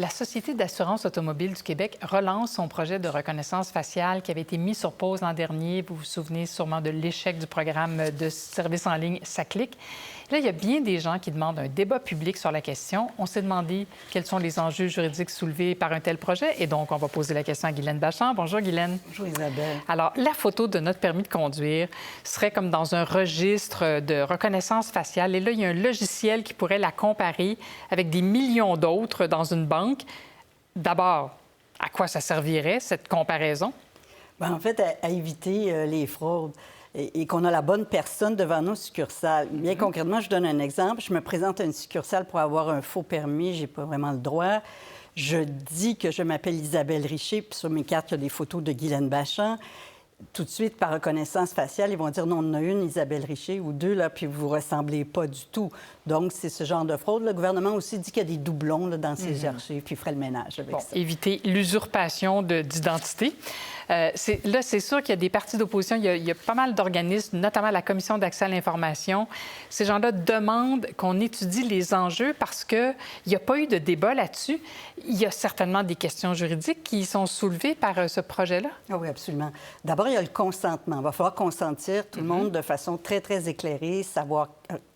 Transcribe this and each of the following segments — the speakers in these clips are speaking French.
La Société d'assurance automobile du Québec relance son projet de reconnaissance faciale qui avait été mis sur pause l'an dernier. Vous vous souvenez sûrement de l'échec du programme de service en ligne SACLIC. Là, il y a bien des gens qui demandent un débat public sur la question. On s'est demandé quels sont les enjeux juridiques soulevés par un tel projet. Et donc, on va poser la question à Guylaine Bachand. Bonjour, Guylaine. Bonjour, Isabelle. Alors, la photo de notre permis de conduire serait comme dans un registre de reconnaissance faciale. Et là, il y a un logiciel qui pourrait la comparer avec des millions d'autres dans une banque. D'abord, à quoi ça servirait, cette comparaison? Bien, en fait, à éviter les fraudes et qu'on a la bonne personne devant nos succursales. Bien concrètement, je donne un exemple. Je me présente à une succursale pour avoir un faux permis. Je n'ai pas vraiment le droit. Je dis que je m'appelle Isabelle Richer, puis sur mes cartes, il y a des photos de Guylaine Bachand. Tout de suite, par reconnaissance faciale, ils vont dire non, on en a une, Isabelle Richer, ou deux, là, puis vous ne ressemblez pas du tout. Donc, c'est ce genre de fraude. Le gouvernement aussi dit qu'il y a des doublons là, dans ses archives, puis il ferait le ménage avec ça. Éviter l'usurpation d'identité. Là, c'est sûr qu'il y a des partis d'opposition. Il y a pas mal d'organismes, notamment la Commission d'accès à l'information. Ces gens-là demandent qu'on étudie les enjeux parce qu'il n'y a pas eu de débat là-dessus. Il y a certainement des questions juridiques qui sont soulevées par ce projet-là. Ah oui, absolument. D'abord, il y a le consentement. Il va falloir consentir tout le monde de façon très, très éclairée, savoir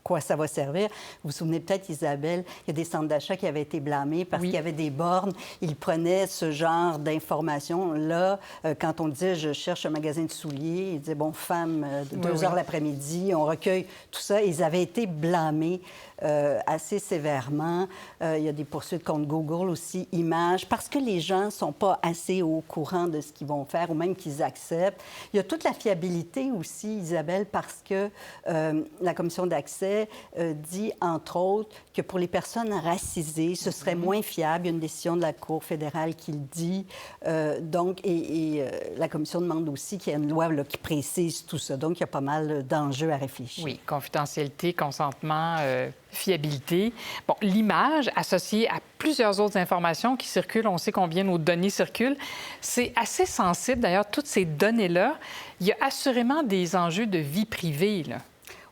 quoi ça va servir. Vous vous souvenez peut-être, Isabelle, il y a des centres d'achat qui avaient été blâmés parce qu'il y avait des bornes. Ils prenaient ce genre d'informations-là. Quand on disait « je cherche un magasin de souliers », ils disaient « bon, femme, 2 heures l'après-midi, on recueille tout ça ». Ils avaient été blâmés assez sévèrement. Il y a des poursuites contre Google aussi, Images, parce que les gens ne sont pas assez au courant de ce qu'ils vont faire ou même qu'ils acceptent. Il y a toute la fiabilité aussi, Isabelle, parce que la Commission d'accès dit, entre autres, que pour les personnes racisées, ce serait moins fiable. Il y a une décision de la Cour fédérale qui le dit. La Commission demande aussi qu'il y ait une loi là, qui précise tout ça. Donc, il y a pas mal d'enjeux à réfléchir. Oui, confidentialité, consentement, fiabilité. Bon, l'image associée à plusieurs autres informations qui circulent, on sait combien nos données circulent, c'est assez sensible. D'ailleurs, toutes ces données-là, il y a assurément des enjeux de vie privée, là.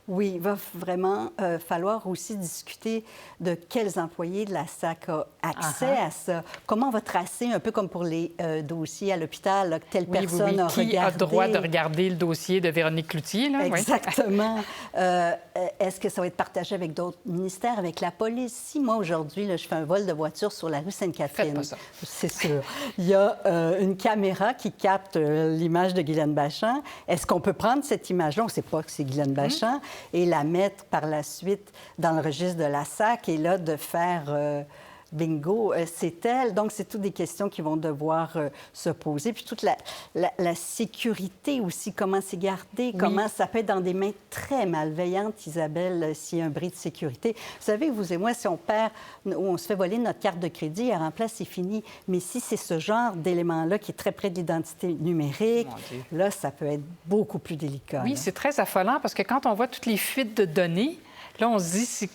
Oui, il va vraiment falloir aussi discuter de quels employés de la SAC ont accès à ça. Comment on va tracer, un peu comme pour les dossiers à l'hôpital, là, que telle personne a regardé. Qui a droit de regarder le dossier de Véronique Cloutier, là? Exactement. Est-ce que ça va être partagé avec d'autres ministères, avec la police? Si moi, aujourd'hui, là, je fais un vol de voiture sur la rue Sainte-Catherine, faites pas ça. C'est sûr. Il y a une caméra qui capte l'image de Guylaine Bachand. Est-ce qu'on peut prendre cette image-là? On ne sait pas que c'est Guylaine Bachand. Et la mettre par la suite dans le registre de la SAC et là, de faire bingo, c'est elle. Donc, c'est toutes des questions qui vont devoir se poser. Puis toute la sécurité aussi, comment c'est gardé, comment ça peut être dans des mains très malveillantes, Isabelle, s'il y a un bris de sécurité. Vous savez, vous et moi, si on perd ou on se fait voler notre carte de crédit, elle remplace, c'est fini. Mais si c'est ce genre d'élément-là qui est très près de l'identité numérique, là, ça peut être beaucoup plus délicat. Oui, c'est très affolant parce que quand on voit toutes les fuites de données, là, on se dit,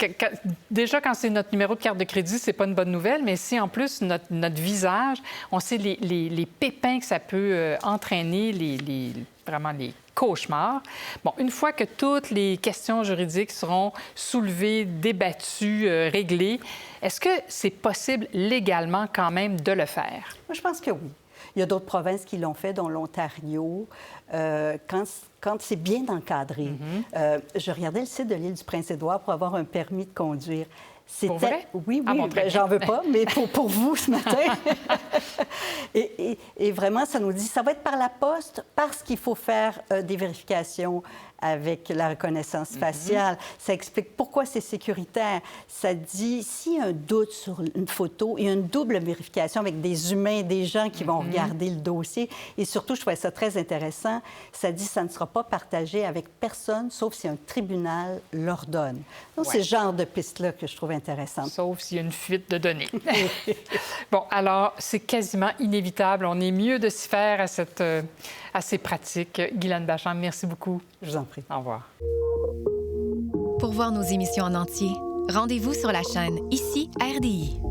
déjà, quand c'est notre numéro de carte de crédit, c'est pas une bonne nouvelle, mais si, en plus, notre visage, on sait les pépins que ça peut entraîner, vraiment les cauchemars. Bon, une fois que toutes les questions juridiques seront soulevées, débattues, réglées, est-ce que c'est possible légalement quand même de le faire? Moi, je pense que oui. Il y a d'autres provinces qui l'ont fait, dont l'Ontario. Quand c'est bien encadré. Je regardais le site de l'île du Prince-Édouard pour avoir un permis de conduire. Pour vrai? Oui, bon, j'en veux pas, mais pour vous ce matin. et vraiment, ça nous dit, ça va être par la poste parce qu'il faut faire des vérifications avec la reconnaissance faciale. Ça explique pourquoi c'est sécuritaire. Ça dit, s'il y a un doute sur une photo, il y a une double vérification avec des humains, des gens qui vont regarder le dossier. Et surtout, je trouvais ça très intéressant, ça dit, ça ne sera pas partagé avec personne, sauf si un tribunal l'ordonne. Donc, c'est ce genre de piste-là que je trouve intéressante. Sauf s'il y a une fuite de données. Bon, alors, c'est quasiment inévitable. On est mieux de s'y faire à ces pratiques. Guylaine Bachand, merci beaucoup. Je vous en prie. Au revoir. Pour voir nos émissions en entier, rendez-vous sur la chaîne ICI RDI.